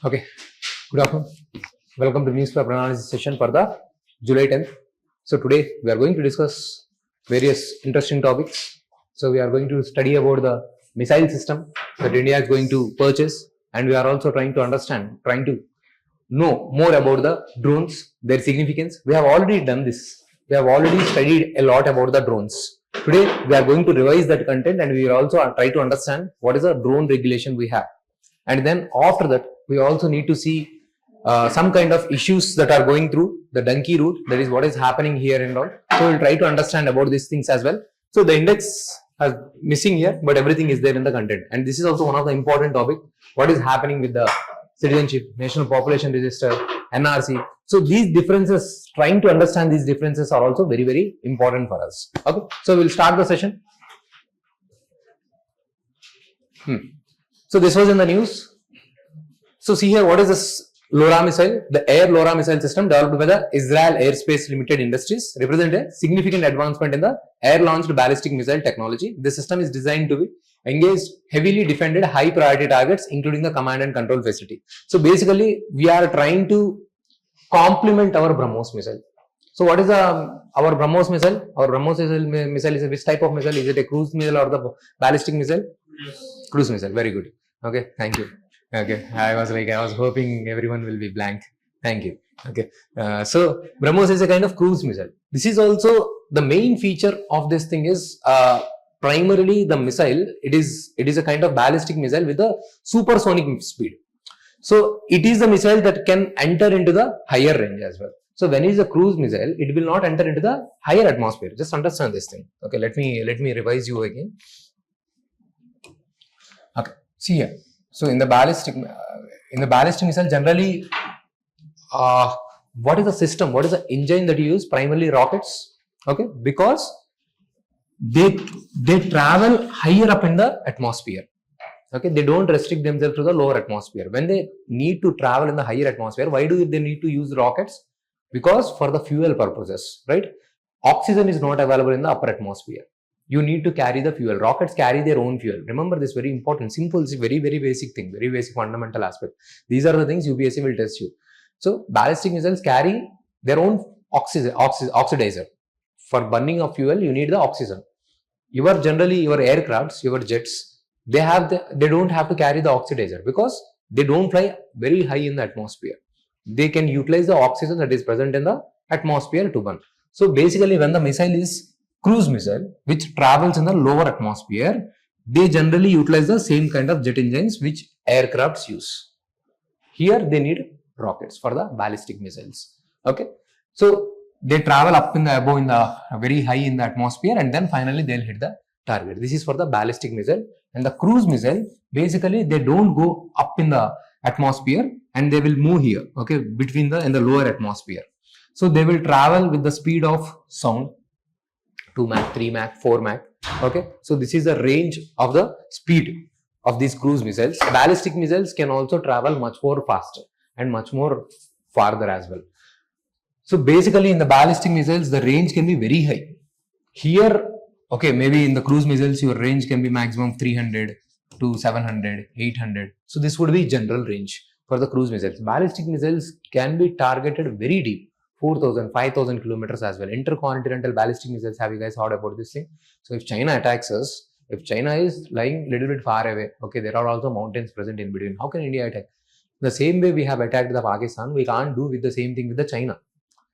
Okay, good afternoon. Welcome to newspaper analysis session for the July 10th. So today we are going to discuss various interesting topics. So we are going to study about the missile system that India is going to purchase, and we are also trying to know more about the drones, their significance. We have already done this. We have already studied a lot about the drones. Today we are going to revise that content, and we will also try to understand what is the drone regulation we have. And then after that, we also need to see some kind of issues that are going through the donkey route, that is what is happening here and all. So we'll try to understand about these things as well. So the index is missing here, but everything is there in the content. And this is also one of the important topic. What is happening with the citizenship, national population register, NRC. So these differences, trying to understand these differences are also very, very important for us. Okay, so we'll start the session. So this was in the news. So see here, what is this LoRa missile? The air LoRa missile system developed by the Israel Aerospace Limited Industries represent a significant advancement in the air-launched ballistic missile technology. The system is designed to be engaged heavily defended high priority targets, including the command and control facility. So basically, we are trying to complement our BrahMos missile. So what is our BrahMos missile? Our BrahMos missile is which type of missile? Is it a cruise missile or the ballistic missile? Cruise missile. Very good. Okay, thank you. Okay, I was hoping everyone will be blank. Thank you. Okay, so BrahMos is a kind of cruise missile. This is also the main feature of this thing is primarily the missile. It is a kind of ballistic missile with a supersonic speed. So it is a missile that can enter into the higher range as well. So when it is a cruise missile, it will not enter into the higher atmosphere. Just understand this thing. Okay, let me revise you again. Okay, see here. So in the ballistic missile, generally, what is the system? What is the engine that you use? Primarily rockets. Okay, because they travel higher up in the atmosphere. Okay, they don't restrict themselves to the lower atmosphere. When they need to travel in the higher atmosphere, why do they need to use rockets? Because for the fuel purposes, right? Oxygen is not available in the upper atmosphere. You need to carry the fuel. Rockets carry their own fuel. Remember this, very important, simple, very, very basic thing, very basic fundamental aspect. These are the things UPSC will test you. So ballistic missiles carry their own oxidizer. For burning of fuel, you need the oxygen. Your aircrafts, your jets, they don't have to carry the oxidizer because they don't fly very high in the atmosphere. They can utilize the oxygen that is present in the atmosphere to burn. So basically, when the missile is cruise missile, which travels in the lower atmosphere, they generally utilize the same kind of jet engines which aircrafts use. Here they need rockets for the ballistic missiles. Okay, so they travel up in the above in the very high in the atmosphere, and then finally they'll hit the target. This is for the ballistic missile. And the cruise missile, basically they don't go up in the atmosphere and they will move here. Okay, between the and the lower atmosphere. So they will travel with the speed of sound. 2 Mach, 3 Mach, 4 Mach. Okay, so this is the range of the speed of these cruise missiles. Ballistic missiles can also travel much more faster and much more farther as well. So basically in the ballistic missiles, the range can be very high. Here, okay, maybe in the cruise missiles, your range can be maximum 300 to 700, 800. So this would be general range for the cruise missiles. Ballistic missiles can be targeted very deep. 4,000, 5,000 kilometers as well. Intercontinental ballistic missiles, have you guys heard about this thing? So if China attacks us, if China is lying a little bit far away, okay, there are also mountains present in between. How can India attack? The same way we have attacked the Pakistan, we can't do with the same thing with the China.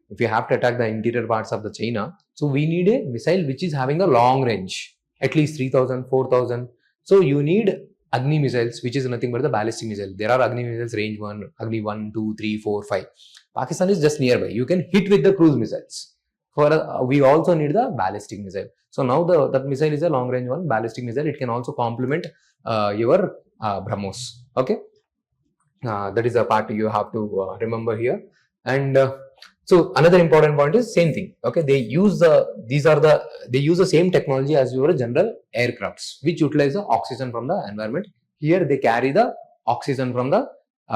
If you have to attack the interior parts of the China, so we need a missile which is having a long range, at least 3,000, 4,000. So you need Agni missiles, which is nothing but the ballistic missile. There are Agni missiles range 1, Agni 1, 2, 3, 4, 5. Pakistan is just nearby. You can hit with the cruise missiles. We also need the ballistic missile. So now that missile is a long range one, ballistic missile. It can also complement your BrahMos. Okay, that is a part you have to remember here. And so another important point is same thing. Okay, they use the same technology as your general aircrafts, which utilize the oxygen from the environment. Here they carry the oxygen from the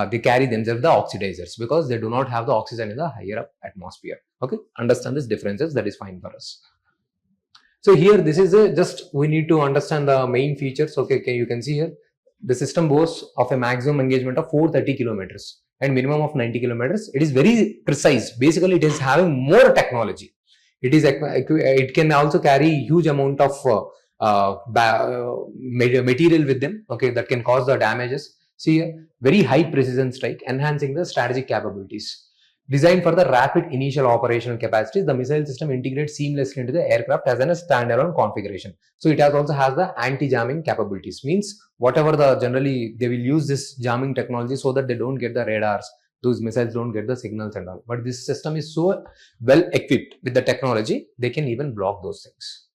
they carry themselves the oxidizers because they do not have the oxygen in the higher up atmosphere. Okay, understand these differences, that is fine for us. So here this is just we need to understand the main features. Okay, you can see here the system boasts of a maximum engagement of 430 kilometers and minimum of 90 kilometers. It is very precise. Basically, it is having more technology. It can also carry huge amount of material with them, okay, that can cause the damages. See here, very high precision strike, enhancing the strategic capabilities. Designed for the rapid initial operational capacities, the missile system integrates seamlessly into the aircraft as a standalone configuration. So it also has the anti-jamming capabilities. Means whatever generally they will use this jamming technology so that they don't get the radars. Those missiles don't get the signals and all. But this system is so well equipped with the technology, they can even block those things.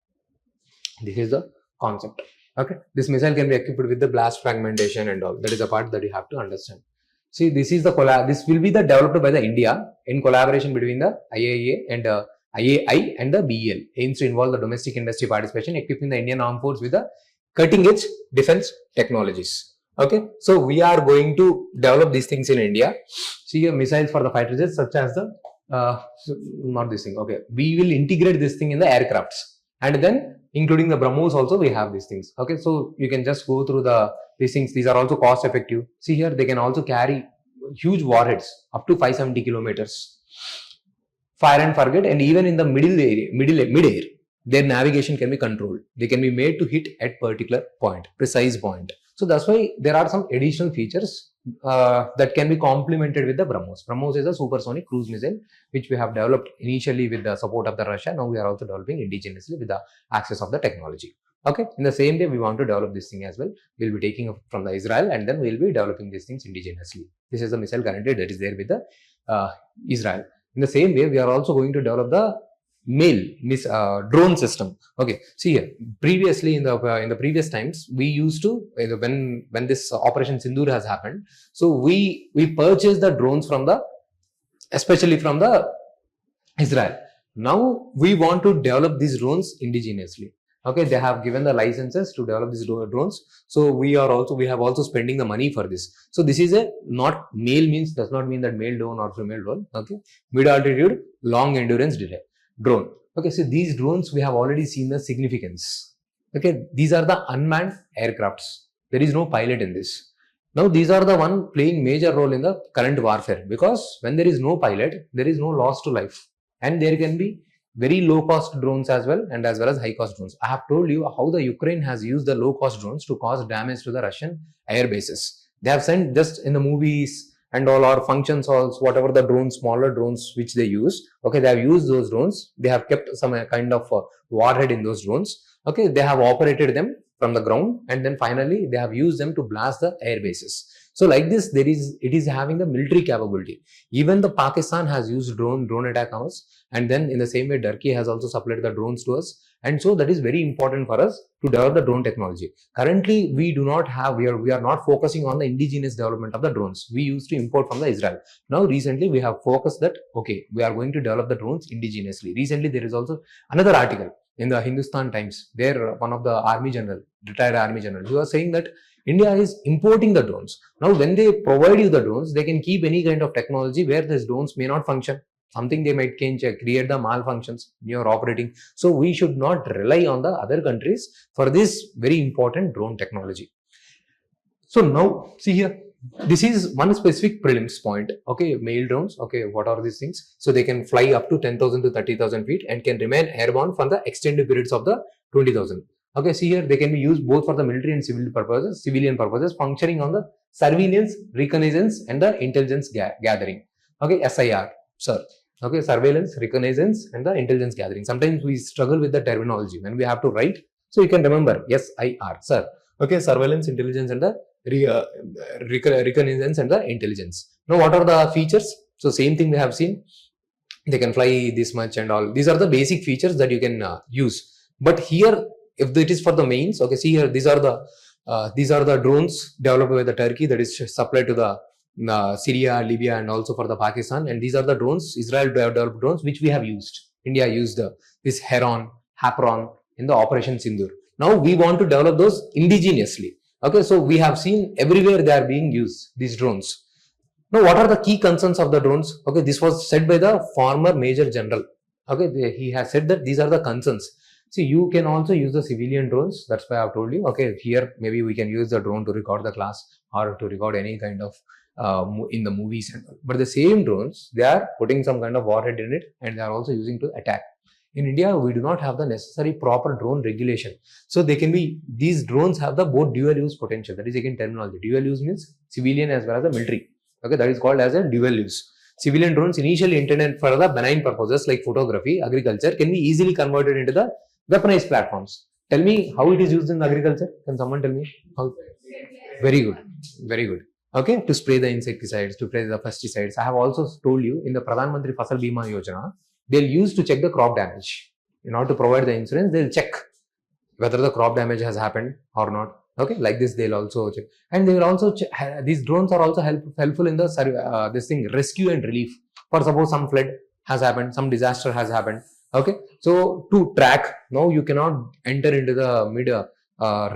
This is the concept. Okay, this missile can be equipped with the blast fragmentation and all. That is a part that you have to understand. See, this is the this will be the developed by the India in collaboration between the IAEA and IAI and the BEL. Aims to involve the domestic industry participation, equipping the Indian Armed Force with the cutting-edge defense technologies. Okay, so we are going to develop these things in India. See here, missiles for the fighter jets, such as the not this thing. Okay, we will integrate this thing in the aircrafts, and then including the BrahMos also we have these things. Okay, so you can just go through these things. These are also cost effective. See here, they can also carry huge warheads up to 570 kilometers. Fire and forget, and even in the mid-air, their navigation can be controlled. They can be made to hit at particular point, precise point. So that's why there are some additional features that can be complemented with the BrahMos. BrahMos is a supersonic cruise missile which we have developed initially with the support of the Russia. Now we are also developing indigenously with the access of the technology. Okay, in the same way we want to develop this thing as well. We'll be taking it from the Israel, and then we'll be developing these things indigenously. This is the missile currently that is there with the Israel. In the same way, we are also going to develop the drone system. Okay, see here, previously in the previous times, we used to, when this Operation Sindoor has happened, so we purchased the drones from especially from the Israel. Now we want to develop these drones indigenously. Okay, they have given the licenses to develop these drones. So we have also spending the money for this. So this is not male does not mean that male drone or female drone. Okay, mid altitude, long endurance drone. Okay, so these drones we have already seen the significance. Okay, these are the unmanned aircrafts. There is no pilot in this. Now these are the one playing major role in the current warfare, because when there is no pilot, there is no loss to life, and there can be very low cost drones as well as high cost drones. I have told you how the Ukraine has used the low cost drones to cause damage to the Russian air bases. They have sent just in the movies and all our function halls, whatever the drones, smaller drones which they use. Okay, they have used those drones. They have kept some kind of warhead in those drones. Okay, they have operated them from the ground, and then finally they have used them to blast the air bases. So like this, it is having the military capability. Even the Pakistan has used drone attack on us, and then in the same way Turkey has also supplied the drones to us, and so that is very important for us to develop the drone technology. Currently we are not focusing on the indigenous development of the drones. We used to import from the Israel. Now recently we have focused that okay, we are going to develop the drones indigenously. Recently there is also another article in the Hindustan Times. There one of the retired army general, he was saying that India is importing the drones. Now, when they provide you the drones, they can keep any kind of technology where these drones may not function. Something they might create the malfunctions in your operating. So, we should not rely on the other countries for this very important drone technology. So, now, see here, this is one specific prelims point. Okay, male drones. Okay, what are these things? So, they can fly up to 10,000 to 30,000 feet and can remain airborne for the extended periods of the 20,000. Okay, see here, they can be used both for the military and civilian purposes, functioning on the surveillance, reconnaissance, and the intelligence gathering. Okay, SIR, sir. Okay, surveillance, reconnaissance, and the intelligence gathering. Sometimes we struggle with the terminology when we have to write. So you can remember SIR, sir. Okay, surveillance, intelligence, and the reconnaissance and the intelligence. Now, what are the features? So same thing we have seen. They can fly this much and all. These are the basic features that you can use. But here, if it is for the mains, okay, see here, these are the drones developed by the Turkey that is supplied to the Syria, Libya, and also for the Pakistan. And these are the drones, Israel developed drones, which we have used. India used this Heron, Hapron in the Operation Sindoor. Now we want to develop those indigenously. Okay, so we have seen everywhere they are being used, these drones. Now, what are the key concerns of the drones? Okay, this was said by the former Major General. Okay, he has said that these are the concerns. See, you can also use the civilian drones. That's why I've told you. Okay, here maybe we can use the drone to record the class or to record any kind of in the movies and all. But the same drones, they are putting some kind of warhead in it, and they are also using to attack. In India, we do not have the necessary proper drone regulation. So they can be, these drones have the both dual use potential. That is again terminology. Dual use means civilian as well as the military. Okay, that is called as a dual use. Civilian drones initially intended for the benign purposes like photography, agriculture can be easily converted into the weaponized platforms. Tell me how it is used in agriculture. Can someone tell me how? Very good. Very good. Okay, to spray the insecticides, to spray the pesticides. I have also told you in the Pradhan Mantri Fasal Bima Yojana, they'll use to check the crop damage. In order to provide the insurance, they'll check whether the crop damage has happened or not. Okay, like this they'll also check, and they will also check, these drones are also helpful in the this thing rescue and relief. For suppose some flood has happened, some disaster has happened. Okay, so to track, now you cannot enter into the mid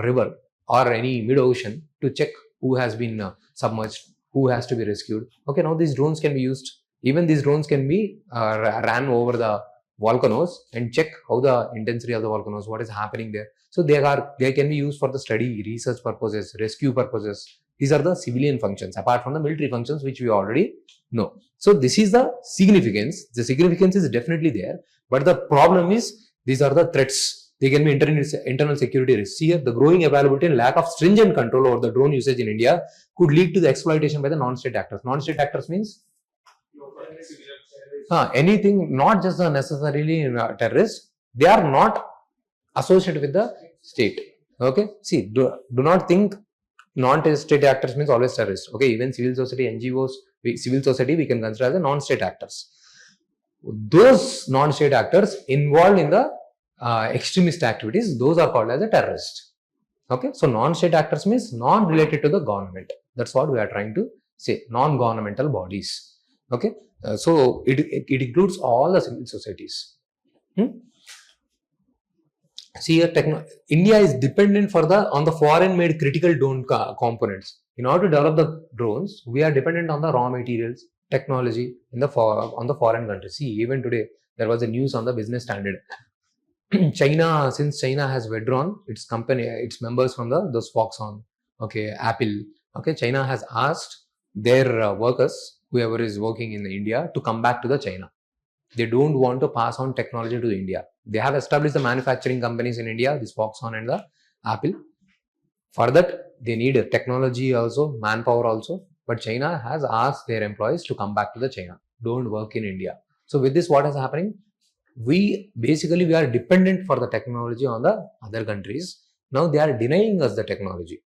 river or any mid ocean to check who has been submerged, who has to be rescued. Okay, now these drones can be used. Even these drones can be ran over the volcanoes and check how the intensity of the volcanoes, what is happening there. So they can be used for the study, research purposes, rescue purposes. These are the civilian functions apart from the military functions which we already know. So this is the significance. The significance is definitely there, but the problem is these are the threats. They can be internal security risks. Here, the growing availability and lack of stringent control over the drone usage in India could lead to the exploitation by the non-state actors. Non-state actors means anything, not just the necessarily terrorists. They are not associated with the state. Okay, see, do not think non-state actors means always terrorists. Okay, even civil society, NGOs, civil society we can consider as the non-state actors. Those non-state actors involved in the extremist activities, those are called as a terrorist. Okay, so non-state actors means non-related to the government. That's what we are trying to say, non-governmental bodies. Okay, so it includes all the civil societies. See here, India is dependent on the foreign-made critical drone components. In order to develop the drones, we are dependent on the raw materials, technology on the foreign countries. See, even today there was a news on the Business Standard. China, since China has withdrawn its members from those Foxconn, okay, Apple, okay, China has asked their workers, whoever is working in India, to come back to the China. They don't want to pass on technology to India. They have established the manufacturing companies in India, this Foxconn and the Apple. For that, they need technology also, manpower also. But China has asked their employees to come back to the China. Don't work in India. So with this, what is happening? We are dependent for the technology on the other countries. Now they are denying us the technology.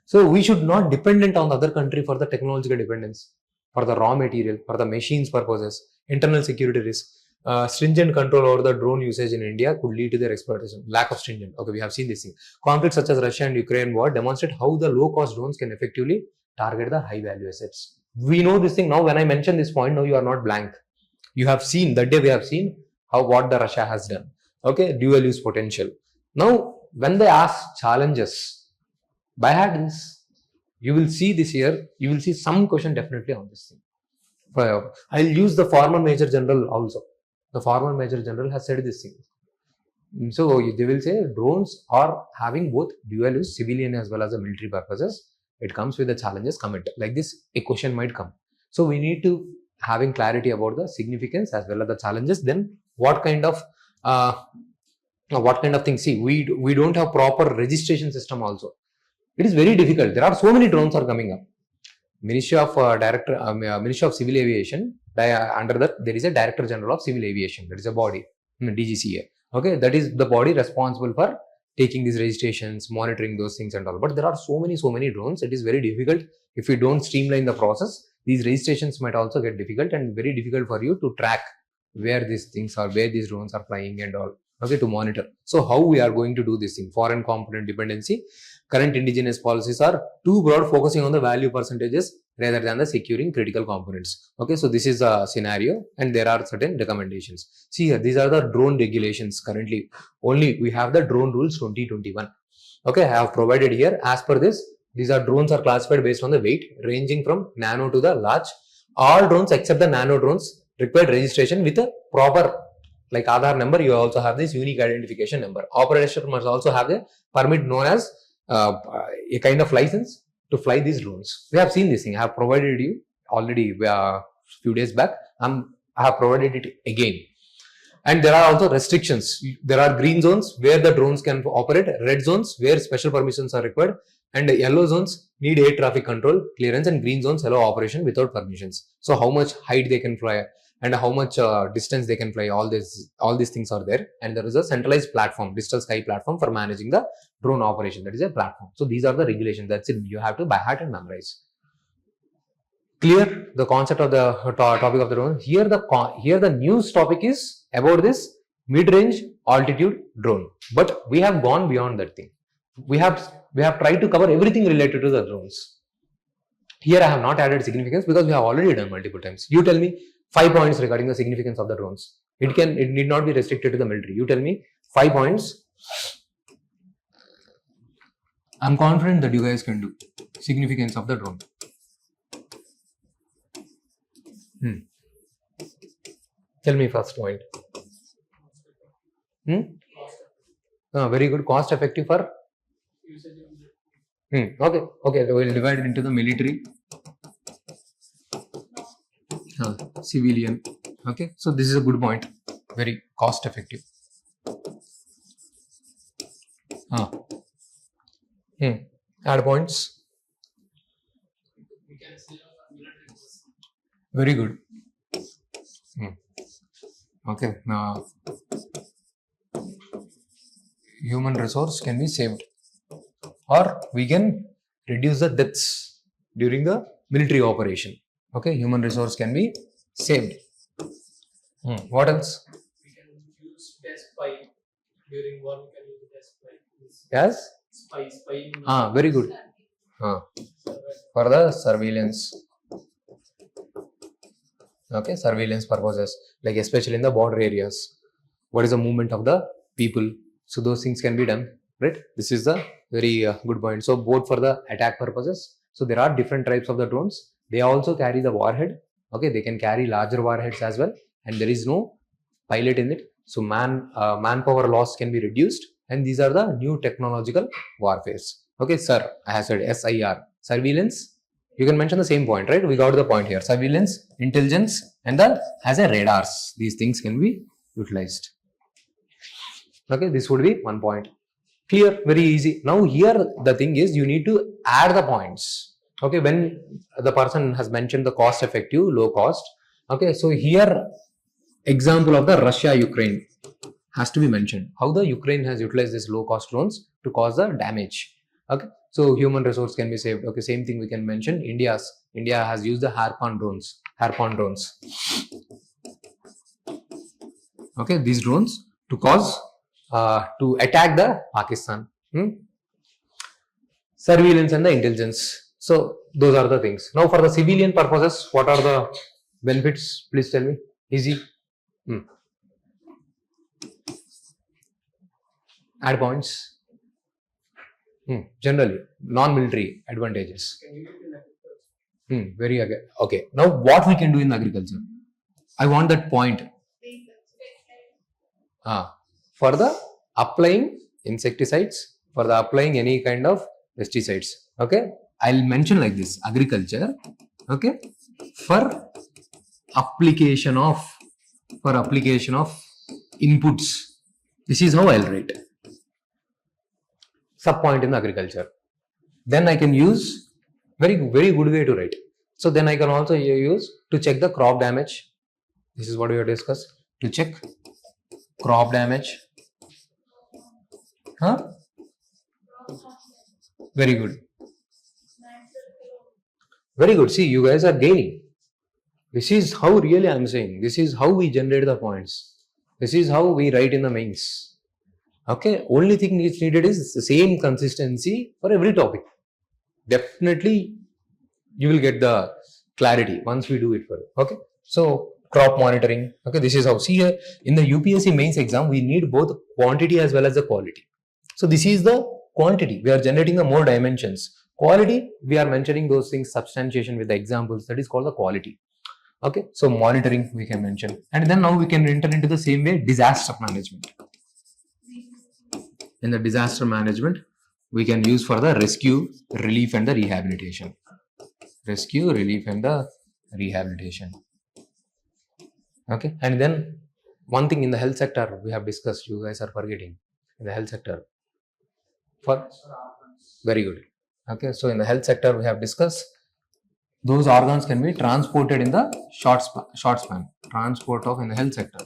So we should not dependent on the other country for the technological dependence, for the raw material, for the machines purposes, internal security risk. Stringent control over the drone usage in India could lead to their exploitation. Lack of stringent. Okay, we have seen this thing. Conflicts such as Russia and Ukraine war demonstrate how the low-cost drones can effectively target the high-value assets. We know this thing now. When I mention this point, now you are not blank. You have seen, that day we have seen what the Russia has done. Okay, dual-use potential. Now, when they ask challenges, by heart this, you will see this here, you will see some question definitely on this thing. I'll use the former Major General also. The former Major General has said this thing. So they will say drones are having both dual use, civilian as well as the military purposes. It comes with the challenges, comment. Like this, a question might come. So we need to having clarity about the significance as well as the challenges. Then what kind of things? See, we don't have proper registration system also. It is very difficult. There are so many drones are coming up. Ministry of Civil Aviation, under that there is a Director General of Civil Aviation. That is a body, DGCA. Okay, that is the body responsible for taking these registrations, monitoring those things and all. But there are so many drones. It is very difficult. If you don't streamline the process, these registrations might also get difficult and very difficult for you to track where these things are, where these drones are flying and all. Okay, to monitor. So how we are going to do this thing? Foreign component dependency. Current indigenous policies are too broad, focusing on the value percentages rather than the securing critical components. Okay, so this is a scenario and there are certain recommendations. See here, these are the drone regulations currently. Only we have the drone rules 2021. Okay, I have provided here. As per this, these are drones are classified based on the weight ranging from nano to the large. All drones except the nano drones require registration with a proper Like Aadhaar number, you also have this unique identification number. Operator must also have a permit known as a kind of license to fly these drones. We have seen this thing. I have provided you already few days back. I have provided it again. And there are also restrictions. There are green zones where the drones can operate, red zones where special permissions are required, and yellow zones need air traffic control clearance, and green zones allow operation without permissions. So how much height they can fly and how much distance they can fly, all these things are there. And there is a centralized platform, digital sky platform for managing the drone operation. That is a platform. So these are the regulations. That's it. You have to by heart and memorize. Clear the concept of the topic of the drone. Here the news topic is about this mid-range altitude drone. But we have gone beyond that thing. We have tried to cover everything related to the drones. Here I have not added significance because we have already done multiple times. You tell me 5 points regarding the significance of the drones. It need not be restricted to the military. You tell me 5 points. I'm confident that you guys can do significance of the drone. Tell me first point. Very good. Cost effective for? Okay. We'll divide it into the military, civilian. Okay. So this is a good point. Very cost effective. Add points. Very good. Okay. Now, human resource can be saved, or we can reduce the deaths during the military operation. Okay, human resource can be saved. What else? We can use desk spy during war. We can use desk spy. Yes. Spy. Very good. For the surveillance. Okay, surveillance purposes, like especially in the border areas. What is the movement of the people? So those things can be done, right? This is a very good point. So both for the attack purposes. So there are different types of the drones. They also carry the warhead. Okay, they can carry larger warheads as well, and there is no pilot in it. So manpower loss can be reduced, and these are the new technological warfares. Okay, sir, I have said SIR, surveillance. You can mention the same point, right? We got the point here. Surveillance, intelligence, and as a radars. These things can be utilized. Okay, this would be 1 point. Clear, very easy. Now here the thing is you need to add the points. Okay, when the person has mentioned the cost effective, low cost. Okay, so here example of the Russia-Ukraine has to be mentioned. How the Ukraine has utilized this low cost drones to cause the damage. Okay, so human resource can be saved. Okay, same thing we can mention. India has used the Harpoon drones. Okay, these drones to cause to attack the Pakistan. Surveillance and the intelligence. So those are the things. Now for the civilian purposes, what are the benefits? Please tell me. Easy. Add points. Generally, non-military advantages. Very again. Okay. Now what we can do in agriculture? I want that point. For the applying insecticides, for the applying any kind of pesticides. Okay. I'll mention like this: agriculture. Okay. For application of inputs. This is how I'll write. Sub point in the agriculture. Then I can use very good way to write. So then I can also use to check the crop damage. This is what we have discussed. To check crop damage. Very good. Very good. See, you guys are gaining. This is how really I'm saying. This is how we generate the points. This is how we write in the mains. Okay. Only thing is needed is the same consistency for every topic. Definitely, you will get the clarity once we do it for you. Okay. So crop monitoring. Okay. This is how. See here in the UPSC mains exam, we need both quantity as well as the quality. So this is the quantity. We are generating the more dimensions. Quality, we are mentioning those things, substantiation with the examples. That is called the quality. Okay, so monitoring we can mention, and then now we can enter into the same way disaster management. In the disaster management, we can use for the rescue, relief, and the rehabilitation. Rescue, relief, and the rehabilitation. Okay, and then one thing in the health sector we have discussed, you guys are forgetting. In the health sector, for very good. Okay, so in the health sector we have discussed those organs can be transported in the short span. Transport of in the health sector.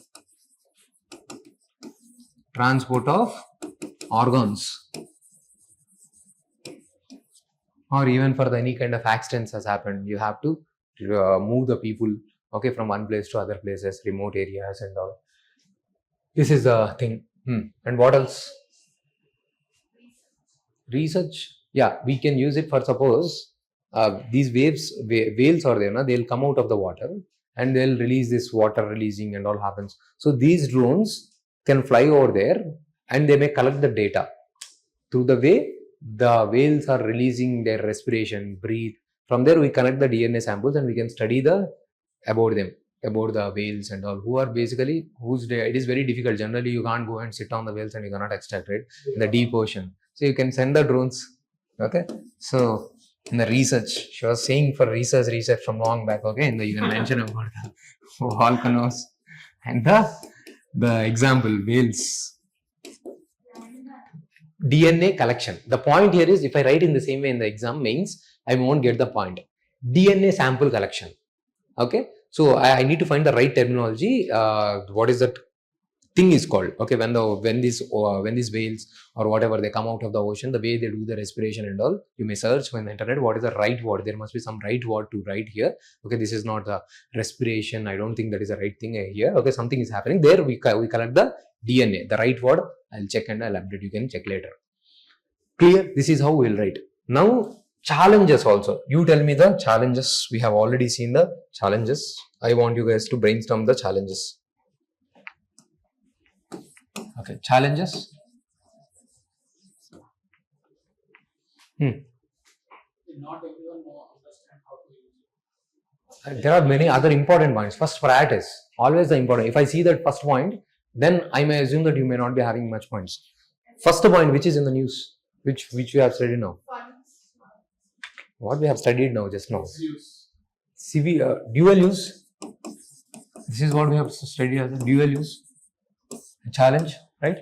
Transport of organs, or even for the any kind of accidents has happened, you have to move the people, okay, from one place to other places, remote areas and all. This is the thing. And what else? Research. Yeah, we can use it for, suppose these whales are there, they'll come out of the water and they'll release this water releasing and all happens. So these drones can fly over there and they may collect the data through the way the whales are releasing their respiration, breathe. From there we connect the DNA samples and we can study about them, about the whales and all, who are basically it is very difficult. Generally you can't go and sit on the whales and you cannot extract it in the deep ocean. So you can send the drones. Okay, so in the research, she was saying for research from long back. Okay, and you can mention about the volcanoes and the example whales. DNA collection. The point here is, if I write in the same way in the exam mains, I won't get the point. DNA sample collection. Okay, so I need to find the right terminology. What is that thing is called? Okay, when these whales or whatever they come out of the ocean, the way they do the respiration and all, you may search on the internet what is the right word. There must be some right word to write here. Okay, this is not the respiration. I don't think that is the right thing here. Okay, something is happening there. We collect the DNA. The right word I'll check and I'll update. You can check later. Clear? This is how we'll write. Now challenges also. You tell me the challenges. We have already seen the challenges. I want you guys to brainstorm the challenges. Okay, challenges. Not everyone understand how to use it. There are many other important points. First, priorities. Always the important. If I see that first point, then I may assume that you may not be having much points. First point, which is in the news, which we have studied now. What we have studied now, just now. Dual use. This is what we have studied as a dual use. Challenge, right?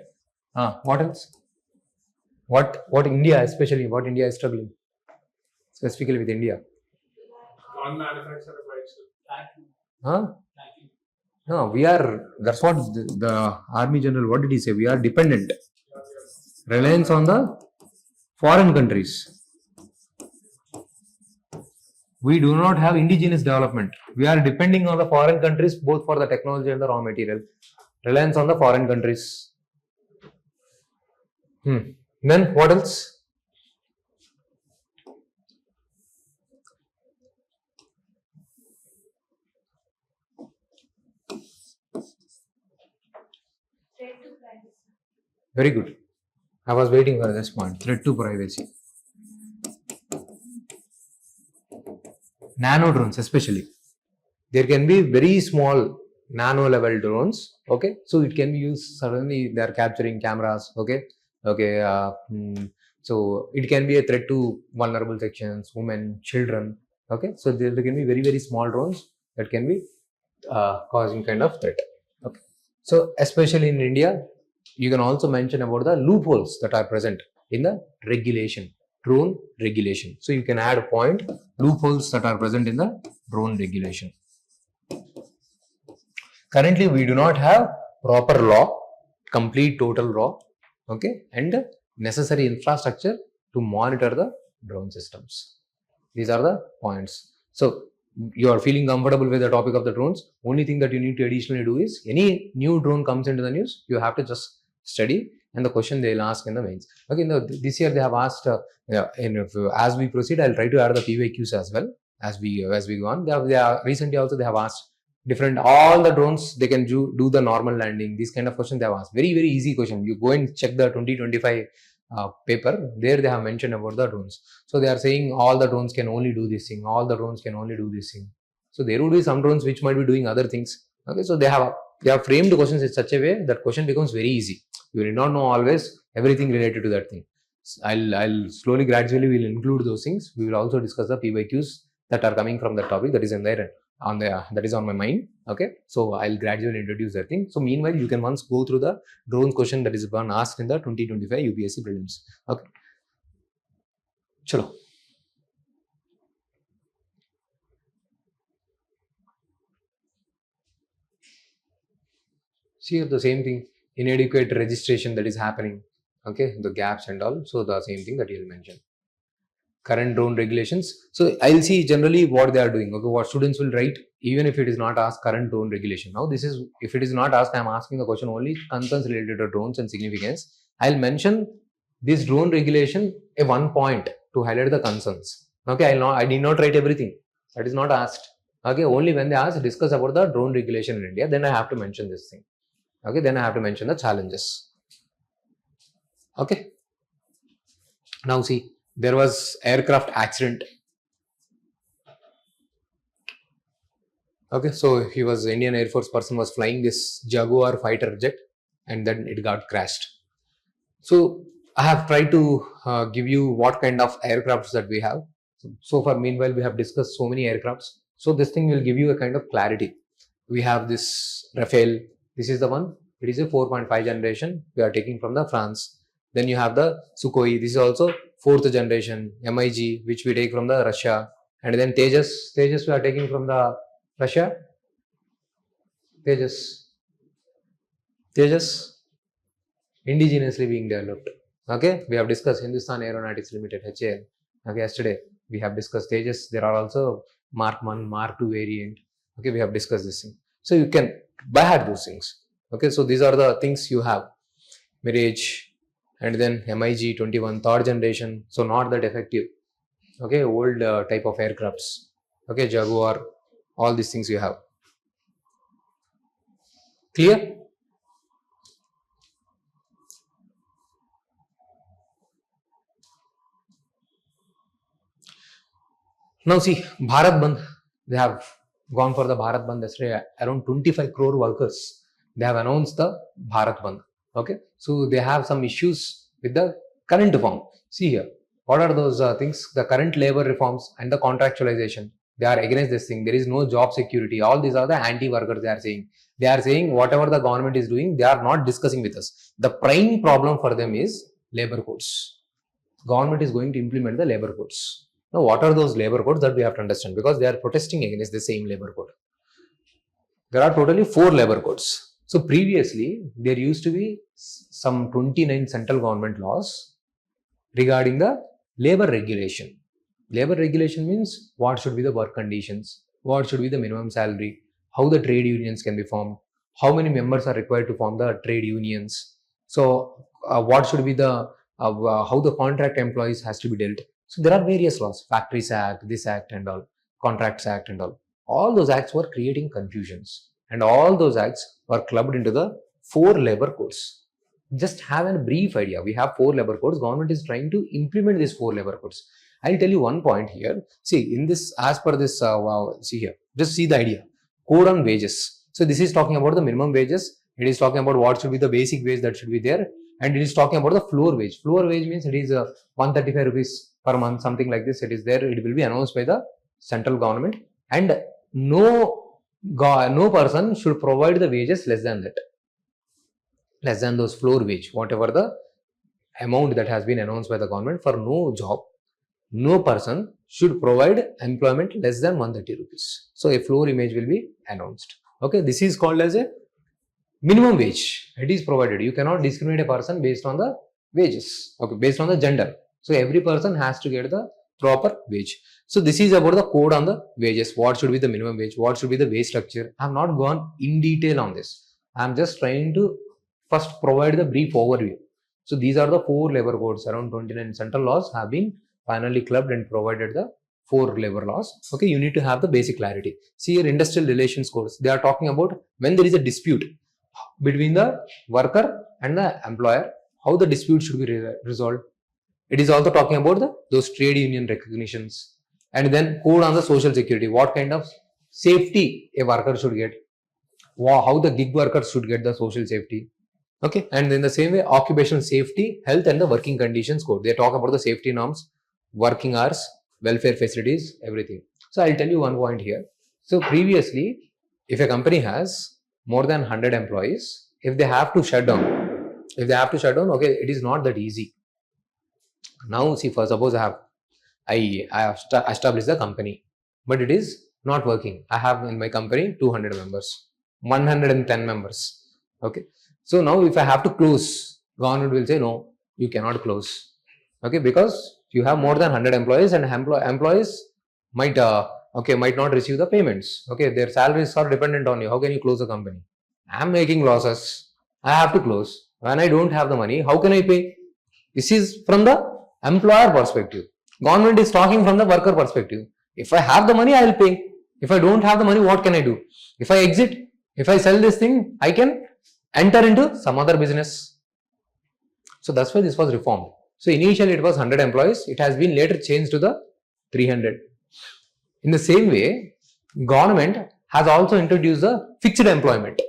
What else? What India, especially what India is struggling, specifically with India. Non-manufactured No, we are. That's what the Army General. What did he say? We are dependent. Reliance on the foreign countries. We do not have indigenous development. We are depending on the foreign countries both for the technology and the raw material. Reliance on the foreign countries. Then what else? Very good. I was waiting for this point. Threat to privacy. Nano drones especially. There can be very small nano level drones. Okay, so it can be used. Suddenly they are capturing cameras. Okay. So it can be a threat to vulnerable sections, women, children. Okay, so there can be very small drones that can be causing kind of threat. Okay, so especially in India, you can also mention about the loopholes that are present in the regulation, drone regulation. So you can add a point, loopholes that are present in the drone regulation. Currently, we do not have proper law, complete total law, okay, and necessary infrastructure to monitor the drone systems. These are the points. So you are feeling comfortable with the topic of the drones. Only thing that you need to additionally do is, any new drone comes into the news, you have to just study, and the question they will ask in the mains. Okay, this year they have asked, as we proceed, I'll try to add the PYQs as well as we go on. Recently also they have asked different, all the drones they can do the normal landing. These kind of questions they have asked. Very easy question. You go and check the 2025 paper. There they have mentioned about the drones. So they are saying all the drones can only do this thing. All the drones can only do this thing. So there would be some drones which might be doing other things. Okay, so they have framed questions in such a way that question becomes very easy. You need not know always everything related to that thing. I'll slowly, gradually, will include those things. We will also discuss the PYQs that are coming from the topic that is in there that is on my mind. Okay, so I'll gradually introduce that thing. So meanwhile, you can once go through the drone question that is one asked in the 2025 UPSC prelims. Okay, chalo. See the same thing, inadequate registration that is happening. Okay, the gaps and all. So the same thing that you'll mention. Current drone regulations. So I'll see generally what they are doing. Okay, what students will write, even if it is not asked current drone regulation. Now this is, if it is not asked, I'm asking the question only concerns related to drones and significance. I'll mention this drone regulation a one point to highlight the concerns. Okay, I did not write everything. That is not asked. Okay, only when they ask discuss about the drone regulation in India, then I have to mention this thing. Okay, then I have to mention the challenges. Okay. Now see, there was aircraft accident. Okay, so he was Indian Air Force person was flying this Jaguar fighter jet and then it got crashed. So I have tried to give you what kind of aircrafts that we have. So far, meanwhile, we have discussed so many aircrafts. So this thing will give you a kind of clarity. We have this Rafale. This is the one. It is a 4.5 generation. We are taking from the France. Then you have the Sukhoi. This is also 4th generation. MiG, which we take from the Russia. And then Tejas. Tejas we are taking from the Russia. Tejas indigenously being developed. Okay, we have discussed Hindustan Aeronautics Limited, HAL. Okay, yesterday we have discussed Tejas. There are also Mark 1, Mark 2 variant. Okay, we have discussed this thing. So you can by heart those things. Okay, so these are the things you have. Mirage and then MiG 21, 3rd generation. So not that effective. Okay, old type of aircrafts. Okay, Jaguar, all these things you have. Clear? Now see, Bharat Bandh, they have gone for the Bharat Bandh yesterday. Around 25 crore workers, they have announced the Bharat Bandh. Okay, so they have some issues with the current reform. See here, what are those things? The current labor reforms and the contractualization. They are against this thing. There is no job security. All these are the anti-workers they are saying. They are saying whatever the government is doing, they are not discussing with us. The prime problem for them is labor codes. Government is going to implement the labor codes. Now, what are those labor codes that we have to understand? Because they are protesting against the same labor code. There are totally 4 labor codes. So, previously, there used to be some 29 central government laws regarding the labor regulation. Labor regulation means what should be the work conditions, what should be the minimum salary, how the trade unions can be formed, how many members are required to form the trade unions. So, what should be the, how the contract employees has to be dealt. So there are various laws, Factories Act, this act and all, Contracts Act and all. All those acts were creating confusions and all those acts were clubbed into the 4 labor codes. Just have a brief idea. We have 4 labor codes. Government is trying to implement these 4 labor codes. I'll tell you one point here. See, in this, as per this, see here, just see the idea. Code on wages. So this is talking about the minimum wages. It is talking about what should be the basic wage that should be there. And it is talking about the floor wage. Floor wage means it is 135 rupees per month, something like this. It is there. It will be announced by the central government, and no person should provide the wages less than that, less than those floor wage, whatever the amount that has been announced by the government for no job. No person should provide employment less than 130 rupees. So a floor image will be announced. Okay, this is called as a minimum wage. It is provided. You cannot discriminate a person based on the wages. Okay, based on the gender. So every person has to get the proper wage. So this is about the code on the wages. What should be the minimum wage? What should be the wage structure? I have not gone in detail on this. I am just trying to first provide the brief overview. So these are the 4 labor codes. Around 29 central laws have been finally clubbed and provided the 4 labor laws. Okay, you need to have the basic clarity. See your industrial relations codes. They are talking about when there is a dispute between the worker and the employer, how the dispute should be resolved. It is also talking about those trade union recognitions, and then code on the social security. What kind of safety a worker should get, how the gig workers should get the social safety. Okay, and in the same way, occupational safety, health, and the working conditions code. They talk about the safety norms, working hours, welfare facilities, everything. So I'll tell you one point here. So previously, if a company has more than 100 employees, if they have to shut down, okay, it is not that easy. Now, see, for suppose I have established the company, but it is not working. I have in my company 200 members, 110 members. Okay. So now if I have to close, government will say, no, you cannot close. Okay, because you have more than 100 employees and employees might not receive the payments. Okay, their salaries are dependent on you. How can you close the company? I am making losses. I have to close. When I don't have the money, how can I pay? This is from the employer perspective. Government is talking from the worker perspective. If I have the money, I will pay. If I don't have the money, what can I do? If I exit, if I sell this thing, I can enter into some other business. So that's why this was reformed. So initially it was 100 employees. It has been later changed to the 300. In the same way, government has also introduced the fixed employment.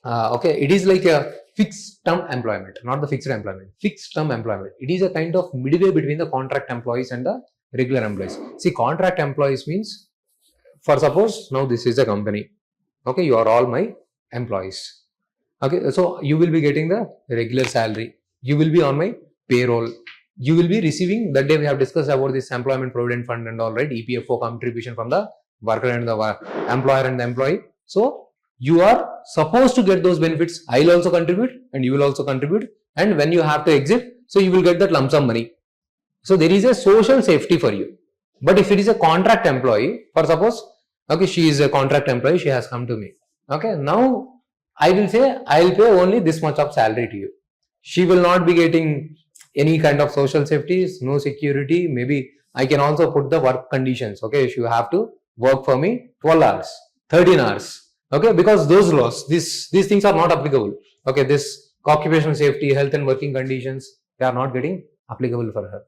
Okay, it is like a fixed term employment, not the fixed employment. Fixed term employment. It is a kind of midway between the contract employees and the regular employees. See, contract employees means, for suppose now this is a company. Okay, you are all my employees. Okay, so you will be getting the regular salary. You will be on my payroll. You will be receiving, that day we have discussed about this employment provident fund and all, right? EPFO contribution from the worker and the employer and the employee. So you are supposed to get those benefits. I will also contribute and you will also contribute. And when you have to exit, so you will get that lump sum money. So there is a social safety for you. But if it is a contract employee, for suppose, okay, she is a contract employee, she has come to me. Okay, now I will say, I will pay only this much of salary to you. She will not be getting any kind of social safety, no security. Maybe I can also put the work conditions. Okay, if you have to work for me 12 hours, 13 hours. Okay, because those laws, these things are not applicable. Okay, this occupational safety, health and working conditions, they are not getting applicable for her.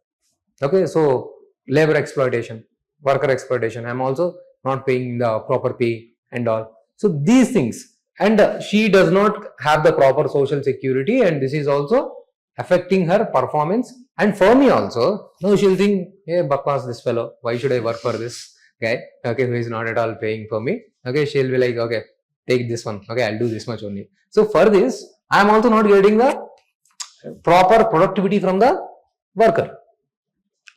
Okay, so labor exploitation, worker exploitation, I am also not paying the proper pay and all. So these things, and she does not have the proper social security, and this is also affecting her performance. And for me also, now she'll think, hey, bakwas this fellow, why should I work for this guy? Okay, who is not at all paying for me. Okay, she'll be like, okay, take this one. Okay, I'll do this much only. So for this, I am also not getting the proper productivity from the worker.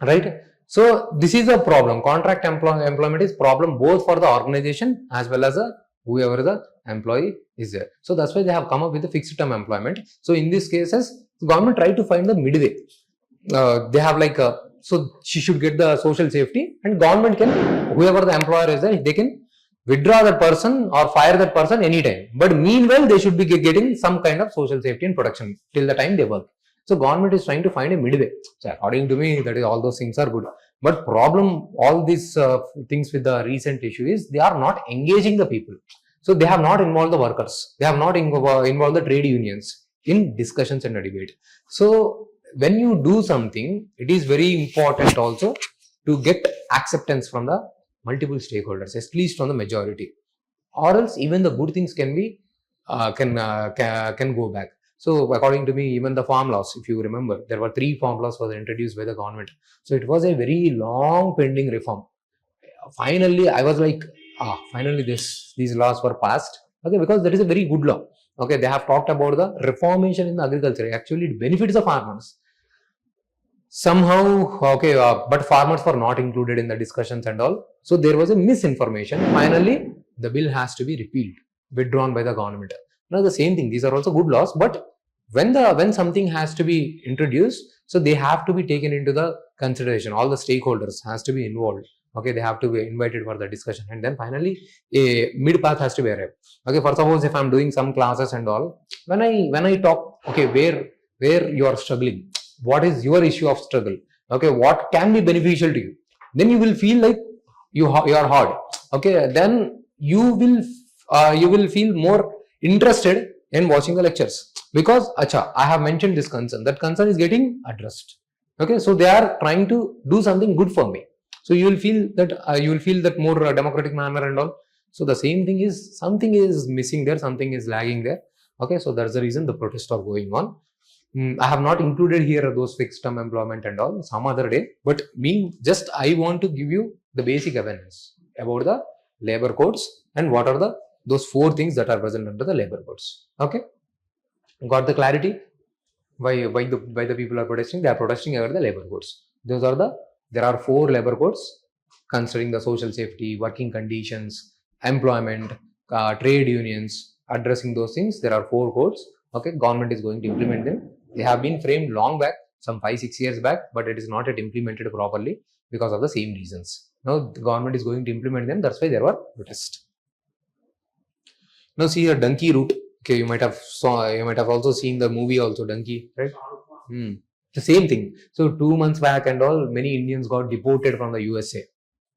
Right? So this is a problem. Contract employment is problem both for the organization as well as whoever the employee is there. So that's why they have come up with the fixed term employment. So in these cases, the government try to find the midway. They have like so she should get the social safety, and government can, whoever the employer is there, they can withdraw that person or fire that person anytime. But meanwhile, they should be getting some kind of social safety and protection till the time they work. So government is trying to find a midway. So according to me, that is, all those things are good. But problem, all these things with the recent issue is they are not engaging the people. So they have not involved the workers. They have not involved the trade unions in discussions and debate. So when you do something, it is very important also to get acceptance from the multiple stakeholders, at least from the majority, or else even the good things can be can go back. So according to me, even the farm laws, if you remember, there were 3 farm laws were introduced by the government. So it was a very long pending reform. Finally, I was like, finally these laws were passed. Okay, because there is a very good law. Okay, they have talked about the reformation in the agriculture. Actually, it benefits the farmers. Somehow, okay, but farmers were not included in the discussions and all. So there was a misinformation. Finally, the bill has to be repealed, withdrawn by the government. Now the same thing, these are also good laws, but when something has to be introduced, so they have to be taken into the consideration. All the stakeholders has to be involved. Okay, they have to be invited for the discussion, and then finally a mid path has to be arrived. Okay, for suppose if I'm doing some classes and all, when I talk, okay, where you are struggling, what is your issue of struggle? Okay, what can be beneficial to you? Then you will feel like you are hard. Okay, then you will feel more interested in watching the lectures, because I have mentioned this concern. That concern is getting addressed. Okay, so they are trying to do something good for me. So you will feel that more democratic manner and all. So the same thing is, something is missing there, something is lagging there. Okay, so that's the reason the protests are going on. I have not included here those fixed term employment and all, some other day, but I want to give you the basic awareness about the labor codes and what are those 4 things that are present under the labor codes. Okay, got the clarity? Why the people are protesting? They are protesting over the labor codes. There are 4 labor codes considering the social safety, working conditions, employment, trade unions, addressing those things. There are 4 codes. Okay, government is going to implement them. They have been framed long back, some 5-6 years back, but it is not yet implemented properly because of the same reasons. Now the government is going to implement them. That's why there were protests. Now see a donkey route. Okay, you might have also seen the movie also, Donkey, right? The same thing. So 2 months back and all, many Indians got deported from the USA.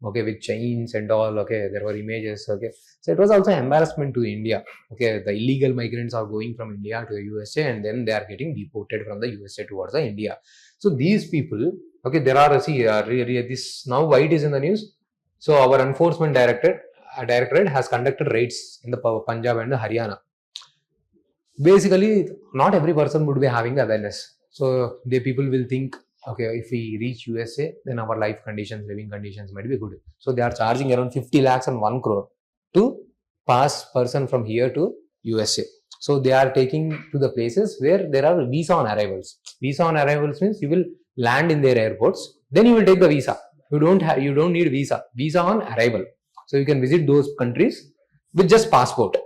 Okay, with chains and all. Okay, there were images. Okay, so it was also an embarrassment to India. Okay, the illegal migrants are going from India to the USA and then they are getting deported from the USA towards the India. So these people, okay, there are this now why it is in the news. So our enforcement directorate has conducted raids in the Punjab and the Haryana. Basically, not every person would be having the awareness. So the people will think, okay, if we reach USA, then our living conditions might be good. So they are charging around 50 lakhs and 1 crore to pass person from here to USA. So they are taking to the places where there are visa on arrivals. Visa on arrivals means you will land in their airports, then you will take the visa. You don't need visa on arrival. So you can visit those countries with just passport.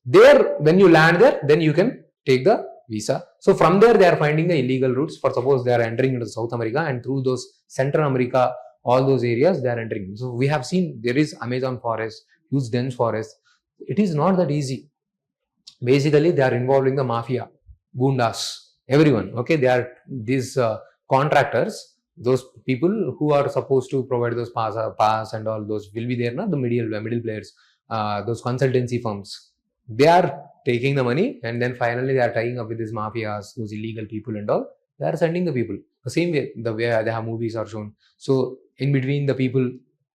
There, when you land there, then you can take the visa. So from there, they are finding the illegal routes. For suppose they are entering into South America and through those Central America, all those areas they are entering. So we have seen there is Amazon forest, huge dense forest. It is not that easy. Basically, they are involving the mafia, gundas, everyone. Okay, they are these contractors. Those people who are supposed to provide those pass and all those will be there. Na? The middle players, those consultancy firms. They are taking the money and then finally they are tying up with these mafias, those illegal people and all. They are sending the people the same way, the way they have movies are shown. So in between the people,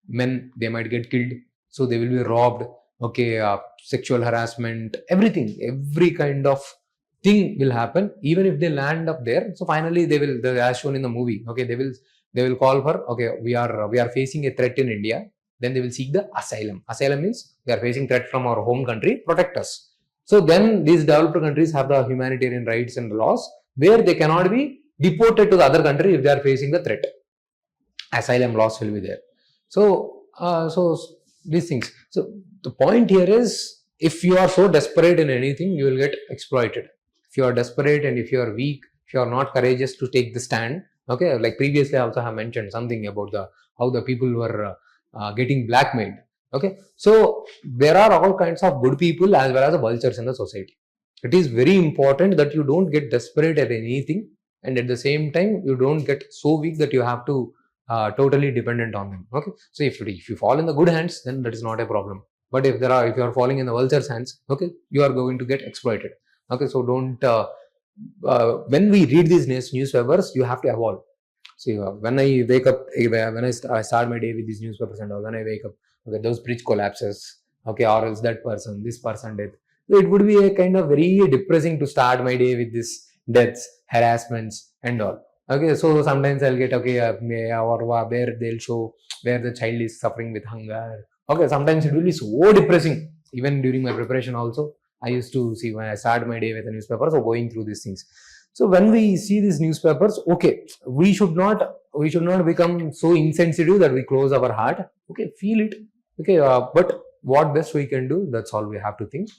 men, they might get killed. So they will be robbed. Okay, sexual harassment, everything, every kind of thing will happen. Even if they land up there, so finally they will, as shown in the movie. Okay, they will call for, okay, we are facing a threat in India. Then they will seek the asylum. Asylum means they are facing threat from our home country, protect us. So then these developed countries have the humanitarian rights and laws where they cannot be deported to the other country if they are facing the threat. Asylum laws will be there. So, these things. So the point here is, if you are so desperate in anything, you will get exploited. If you are desperate and if you are weak, if you are not courageous to take the stand, okay, like previously I also have mentioned something about how the people were getting blackmailed. Okay, so there are all kinds of good people as well as the vultures in the society. It is very important that you don't get desperate at anything, and at the same time you don't get so weak that you have to totally dependent on them. Okay, so if you fall in the good hands, then that is not a problem. But if you are falling in the vulture's hands, okay, you are going to get exploited. Okay, so don't when we read these newspapers, you have to evolve. See, when I wake up, when I start my day with these newspapers and all, when I wake up, okay, those bridge collapses, okay, or else this person death. So it would be a kind of very depressing to start my day with this deaths, harassments and all. Okay, so sometimes I'll get, okay, or where they'll show where the child is suffering with hunger. Okay, sometimes it will be so depressing. Even during my preparation also, I used to see when I start my day with the newspaper, so going through these things. So when we see these newspapers, okay, we should not become so insensitive that we close our heart. Okay, feel it. Okay, but what best we can do, that's all we have to think.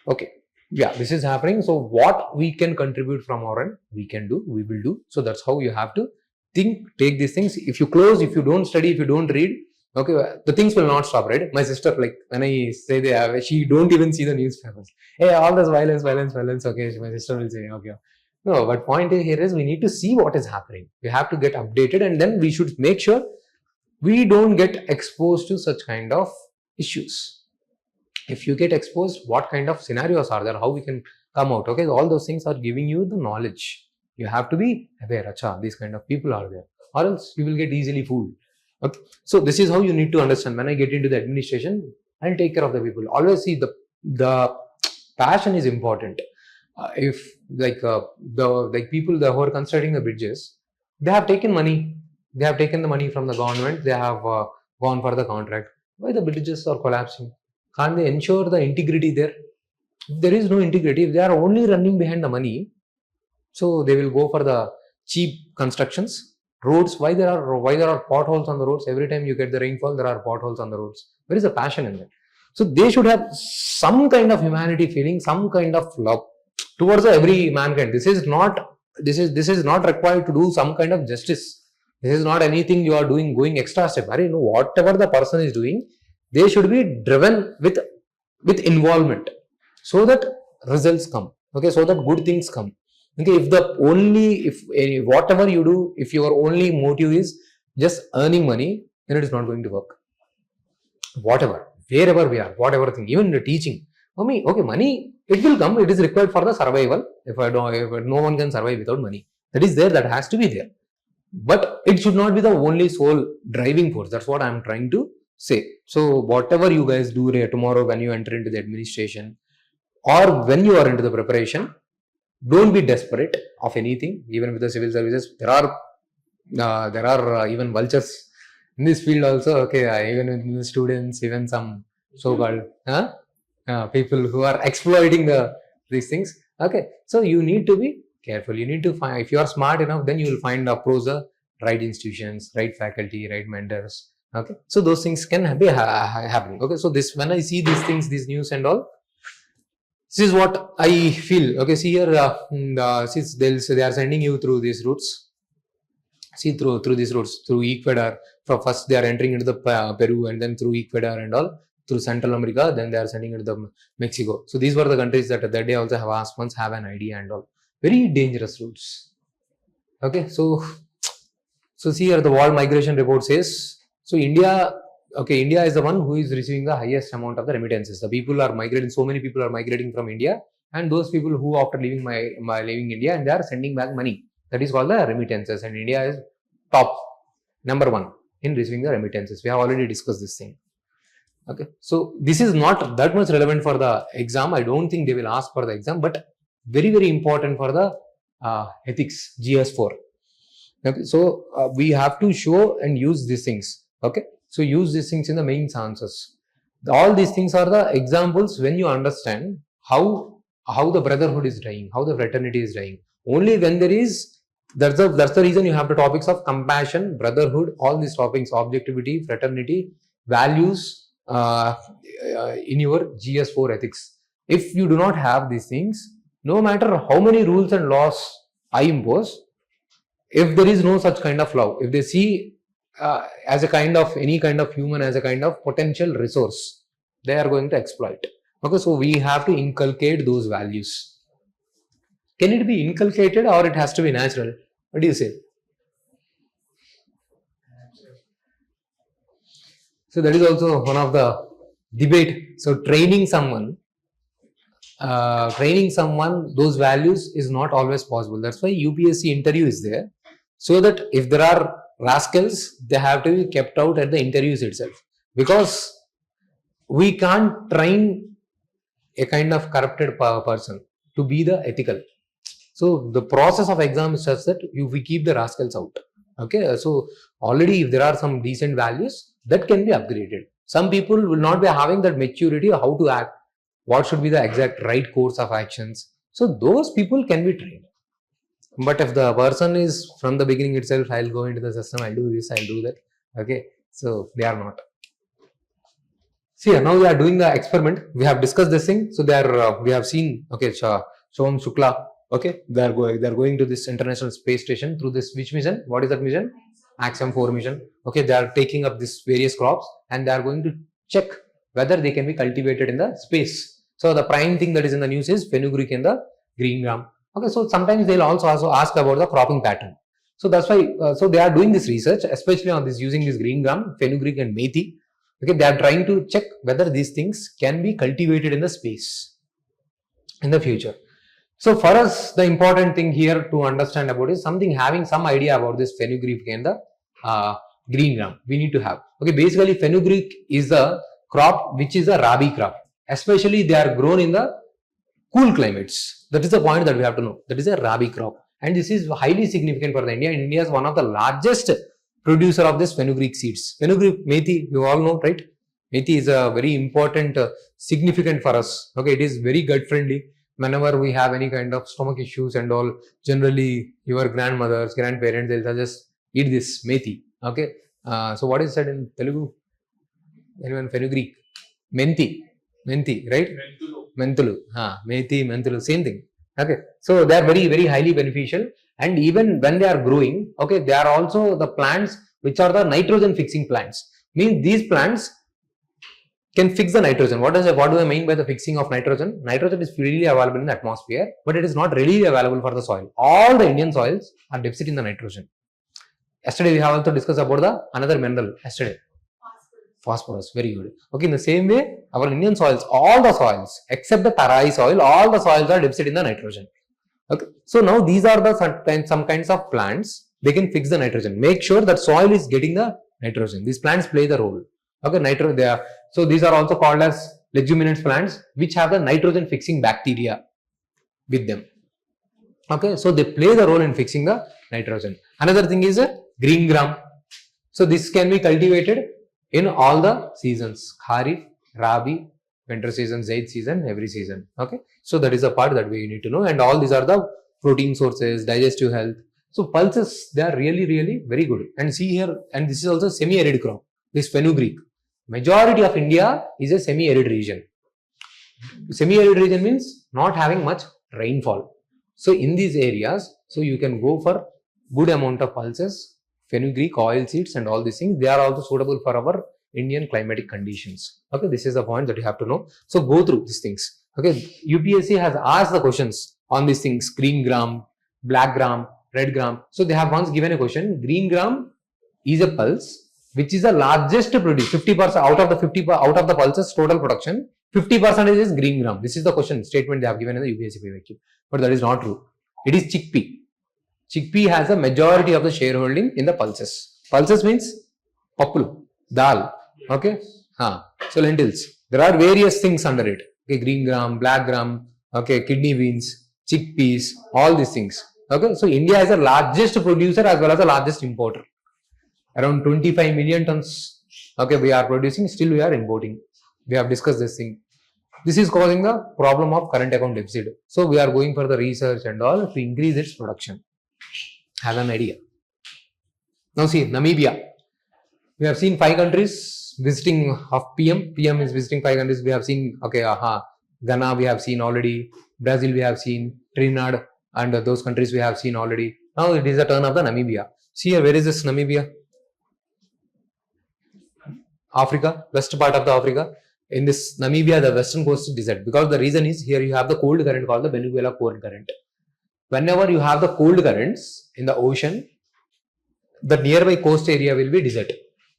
Okay, yeah, this is happening. So what we can contribute from our end, we will do. So that's how you have to think, take these things. If you close, if you don't study, if you don't read, okay, the things will not stop, right? My sister, like when I say that, she don't even see the newspapers. Hey, all this violence. Okay, my sister will say, okay. No, but point here is we need to see what is happening. We have to get updated, and then we should make sure we don't get exposed to such kind of issues. If you get exposed, what kind of scenarios are there? How we can come out? Okay, all those things are giving you the knowledge. You have to be aware. Acha, these kind of people are there, or else you will get easily fooled. Okay, so this is how you need to understand. When I get into the administration, I'll take care of the people. Always see the passion is important. If the people who are constructing the bridges, they have taken money. They have taken the money from the government. They have gone for the contract. Why the bridges are collapsing? Can't they ensure the integrity there? If there is no integrity, if they are only running behind the money, so they will go for the cheap constructions. Roads, why there are potholes on the roads? Every time you get the rainfall, there are potholes on the roads. Where is the passion in that? So they should have some kind of humanity feeling, some kind of love towards every mankind. This is not required to do some kind of justice. This is not anything you are doing going extra step. No, whatever the person is doing, they should be driven with involvement, so that results come. Okay, so that good things come. Okay, if whatever you do, if your only motive is just earning money, then it is not going to work. Whatever, wherever we are, whatever thing, even the teaching. Okay, money, it will come. It is required for the survival. If no one can survive without money, that is there. That has to be there. But it should not be the only sole driving force. That's what I am trying to say. So whatever you guys do tomorrow when you enter into the administration, or when you are into the preparation, don't be desperate of anything. Even with the civil services, there are even vultures in this field also. Okay, even in the students, even some so-called people who are exploiting these things. Okay, so you need to be careful. You need to find, if you are smart enough, then you will find approach the right institutions, right faculty, right mentors. Okay, so those things can be happening. Okay, so when I see these things, these news and all, this is what I feel. Okay, see here, since they are sending you through these routes. See, through these routes, through Ecuador. First they are entering into the Peru, and then through Ecuador and all, through Central America, then they are sending into the Mexico. So these were the countries that day also have asked once, have an idea and all. Very dangerous routes. Okay, so see here, the World Migration Report says, so India is the one who is receiving the highest amount of the remittances. The people are migrating, so many people are migrating from India, and those people who after leaving India, and they are sending back money. That is called the remittances, and India is top, number one in receiving the remittances. We have already discussed this thing. Okay, so this is not that much relevant for the exam. I don't think they will ask for the exam, but very, very important for the ethics GS4. Okay, so we have to show and use these things. Okay, so use these things in the main answers. All these things are the examples when you understand how the brotherhood is dying, how the fraternity is dying. Only when there is, that's the reason you have the topics of compassion, brotherhood, all these topics, objectivity, fraternity, values in your GS4 ethics. If you do not have these things, no matter how many rules and laws I impose, if there is no such kind of love, if they see as a kind of, any kind of human as a kind of potential resource, they are going to exploit. Okay, so we have to inculcate those values. Can it be inculcated or it has to be natural? What do you say? So that is also one of the debate. So training someone, those values is not always possible. That's why UPSC interview is there. So that if there are rascals, they have to be kept out at the interviews itself. Because we can't train a kind of corrupted person to be the ethical. So the process of exam is such that we keep the rascals out. Okay, so already if there are some decent values, that can be upgraded. Some people will not be having that maturity of how to act, what should be the exact right course of actions. So those people can be trained. But if the person is from the beginning itself, I'll go into the system, I'll do this, I'll do that. Okay, so they are not. See, now we are doing the experiment. We have discussed this thing. So they are, we have seen, okay, Shom Shukla. Okay, they are going to this International Space Station through this, which mission? What is that mission? Axiom 4 mission. Okay, they are taking up this various crops and they are going to check whether they can be cultivated in the space. So the prime thing that is in the news is fenugreek and the green gram. Okay, so sometimes they'll also ask about the cropping pattern. So that's why, so they are doing this research, especially on this, using this green gram, fenugreek and methi. Okay, they are trying to check whether these things can be cultivated in the space in the future. So for us, the important thing here to understand about is something, having some idea about this fenugreek and the green gram. We need to have. Okay, basically fenugreek is a crop which is a rabi crop. Especially they are grown in the cool climates. That is the point that we have to know. That is a rabi crop. And this is highly significant for the India. India is one of the largest producer of this fenugreek seeds. Fenugreek, methi, you all know, right? Methi is a very important, significant for us. Okay, it is very gut friendly. Whenever we have any kind of stomach issues and all, generally your grandmothers, grandparents, they'll suggest eat this methi. Okay, so what is said in Telugu? Anyone fenugreek? Menti, right? Mentulu, methi, mentulu, same thing. Okay, so they are very, very highly beneficial, and even when they are growing, okay, they are also the plants which are the nitrogen fixing plants. Means these plants can fix the nitrogen. What do I mean by the fixing of nitrogen? Nitrogen is freely available in the atmosphere, but it is not readily available for the soil. All the Indian soils are deficit in the nitrogen. Yesterday we have also discussed about the another mineral. Yesterday, phosphorus. Very good. Okay, in the same way, our Indian soils, all the soils except the Tarai soil, all the soils are deficit in the nitrogen. Okay, so now these are the some kinds of plants. They can fix the nitrogen. Make sure that soil is getting the nitrogen. These plants play the role. Okay, they are. So these are also called as leguminous plants which have the nitrogen fixing bacteria with them. Okay, so they play the role in fixing the nitrogen. Another thing is a green gram. So this can be cultivated in all the seasons: Kharif, Rabi, winter season, Zaid season, every season. Okay, so that is a part that we need to know. And all these are the protein sources, digestive health. So pulses, they are really, really very good. And see here, and this is also semi-arid crop. This fenugreek. Majority of India is a semi-arid region. Semi-arid region means not having much rainfall. So in these areas, so you can go for good amount of pulses, fenugreek, oil seeds and all these things. They are also suitable for our Indian climatic conditions. Okay, this is the point that you have to know. So go through these things. Okay, UPSC has asked the questions on these things: green gram, black gram, red gram. So they have once given a question: green gram is a pulse which is the largest produce. 50% out of the pulses total production, 50% is green gram. This is the question statement they have given in the UPSC PYQ. But that is not true. It is chickpea. Chickpea has a majority of the shareholding in the pulses. Pulses means paplu, dal. Okay. So lentils. There are various things under it. Okay, green gram, black gram. Okay, kidney beans, chickpeas, all these things. Okay. So India is the largest producer as well as the largest importer. Around 25 million tons, okay, we are producing, still we are importing. We have discussed this thing. This is causing the problem of current account deficit. So we are going for the research and all to increase its production. Have an idea. Now see, Namibia. We have seen 5 countries visiting of PM. PM is visiting 5 countries. We have seen, okay, Ghana we have seen already. Brazil we have seen. Trinidad and those countries we have seen already. Now it is the turn of the Namibia. See here, where is this Namibia? Africa, west part of the Africa. In this Namibia, the western coast is desert, because the reason is here you have the cold current called the Venezuela cold current. Whenever you have the cold currents in the ocean, the nearby coast area will be desert.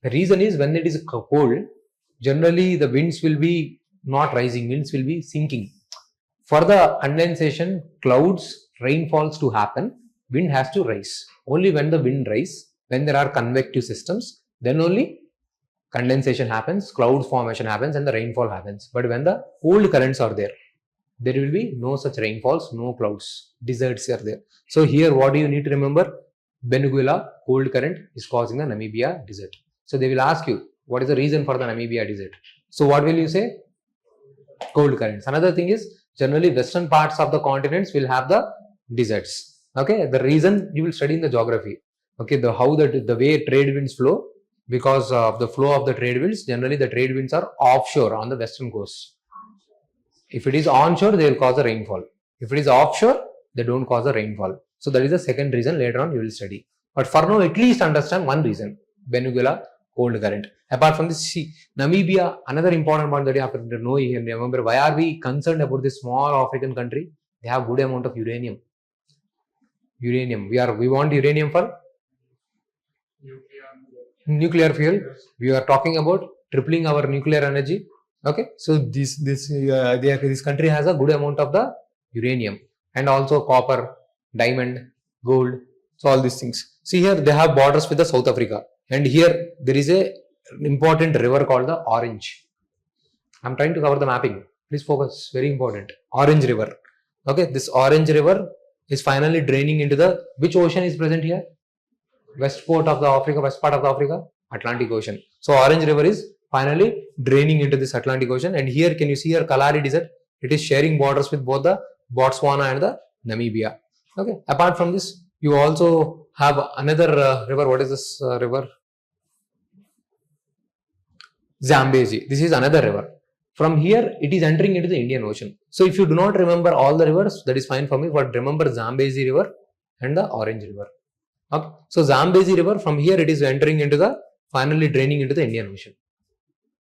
The reason is when it is cold, generally the winds will be not rising, winds will be sinking. For the condensation, clouds, rainfalls to happen, wind has to rise. Only when the wind rises, when there are convective systems, then only condensation happens, cloud formation happens and the rainfall happens. But when the cold currents are there, there will be no such rainfalls, no clouds, deserts are there. So here what do you need to remember? Venezuela cold current is causing the Namibia desert. So they will ask you, what is the reason for the Namibia desert? So what will you say? Cold currents. Another thing is, generally western parts of the continents will have the deserts. Okay, the reason you will study in the geography. Okay, the way trade winds flow. Because of the flow of the trade winds, generally the trade winds are offshore on the western coast. If it is onshore, they will cause a rainfall. If it is offshore, they don't cause a rainfall. So that is the second reason. Later on you will study. But for now, at least understand one reason: Venezuela cold current. Apart from this, see, Namibia, another important point that you have to know here. Remember, why are we concerned about this small African country? They have good amount of uranium. We want uranium for nuclear fuel. We are talking about tripling our nuclear energy. Okay, so this country has a good amount of the uranium and also copper, diamond, gold. So all these things. See here, they have borders with the South Africa. And here there is a important river called the Orange. I'm trying to cover the mapping. Please focus. Very important. Orange River. Okay, this Orange River is finally draining into the, which ocean is present here? West part of the Africa, Atlantic Ocean. So Orange River is finally draining into this Atlantic Ocean, and here can you see here Kalahari Desert? It is sharing borders with both the Botswana and the Namibia. Okay. Apart from this, you also have another river. What is this river? Zambezi. This is another river. From here, it is entering into the Indian Ocean. So if you do not remember all the rivers, that is fine for me. But remember Zambezi River and the Orange River. Okay. So Zambezi River, from here it is entering into the, finally draining into the Indian Ocean.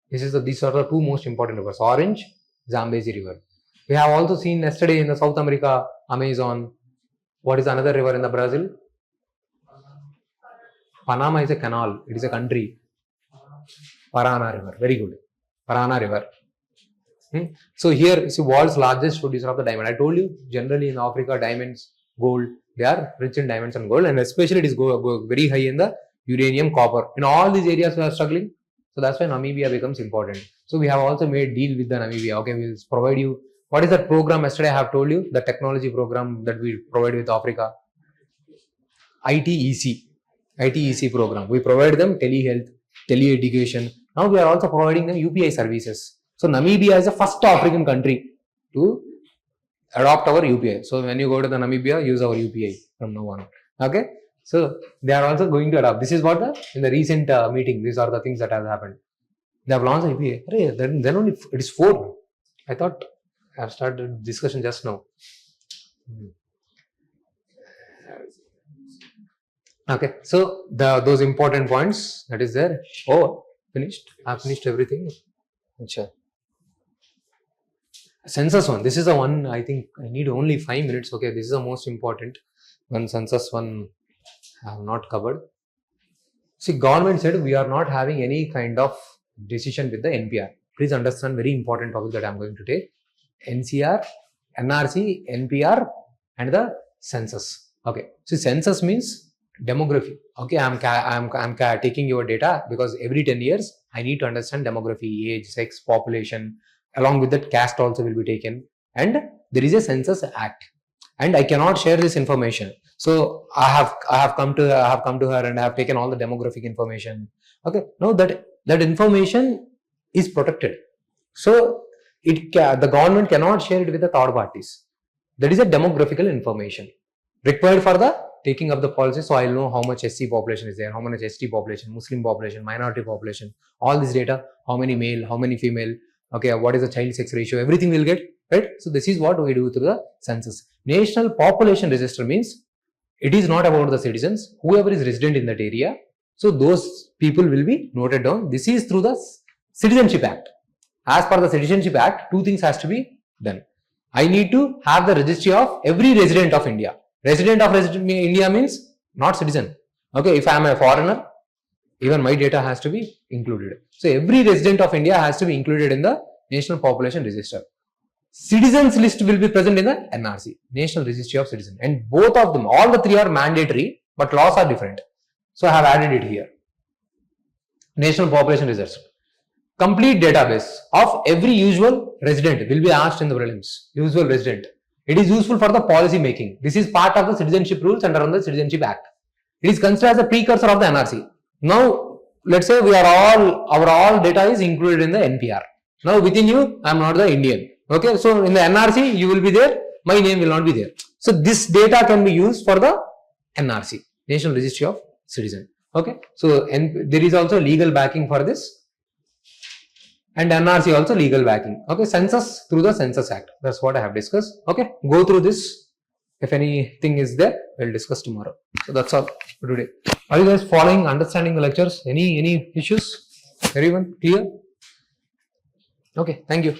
These are the two most important rivers, Orange, Zambezi River. We have also seen yesterday in the South America, Amazon. What is another river in the Brazil? Panama is a canal. It is a country. Parana River. Very good. Parana River. So here, see, world's largest producer of the diamond. I told you, generally in Africa, diamonds, gold, they are rich in diamonds and gold, and especially it is go very high in the uranium, copper. In all these areas we are struggling. So that's why Namibia becomes important. So we have also made deal with the Namibia. Okay, we will provide you. What is that program? Yesterday I have told you, the technology program that we provide with Africa. ITEC program. We provide them telehealth, tele-education. Now we are also providing them UPI services. So Namibia is the first African country to adopt our UPI. So when you go to the Namibia, use our UPI from now on. Okay. So they are also going to adopt. This is what in the recent meeting, these are the things that have happened. They have launched UPI. Then only it is 4. I thought I have started discussion just now. Okay. So those important points that is there. Oh, finished. I have finished everything. Achha. Census one. This is the one I think I need only 5 minutes. Okay. This is the most important one. Census one I have not covered. See, government said we are not having any kind of decision with the NPR. Please understand very important topic that I am going to take. NCR, NRC, NPR and the census. Okay. So census means demography. Okay. I'm taking your data because every 10 years I need to understand demography, age, sex, population. Along with that, caste also will be taken. And there is a census act. And I cannot share this information. So I have come to her and I have taken all the demographic information. Okay. Now that information is protected. So the government cannot share it with the third parties. That is a demographical information required for the taking up the policy. So I will know how much SC population is there, how much ST population, Muslim population, minority population, all this data, how many male, how many female, okay, what is the child sex ratio, everything will get, right? So this is what we do through the census. National Population Register means it is not about the citizens, whoever is resident in that area. So those people will be noted down. This is through the Citizenship Act. As per the Citizenship Act, 2 things has to be done. I need to have the registry of every resident of India. Resident of India means not citizen. Okay, if I am a foreigner, even my data has to be included. So every resident of India has to be included in the National Population Register. Citizens list will be present in the NRC, National Registry of Citizens. And both of them, all the 3 are mandatory, but laws are different. So I have added it here. National Population Register. Complete database of every usual resident will be asked in the prelims. Usual resident. It is useful for the policy making. This is part of the citizenship rules under the Citizenship Act. It is considered as a precursor of the NRC. Now, let's say our all data is included in the NPR. Now, within you, I am not the Indian. Okay, so in the NRC, you will be there. My name will not be there. So this data can be used for the NRC, National Registry of Citizens. Okay, so there is also legal backing for this. And NRC also legal backing. Okay, census through the Census Act. That's what I have discussed. Okay, go through this. If anything is there, we'll discuss tomorrow. So that's all for today. Are you guys following, understanding the lectures? Any issues? Everyone clear? Okay, thank you.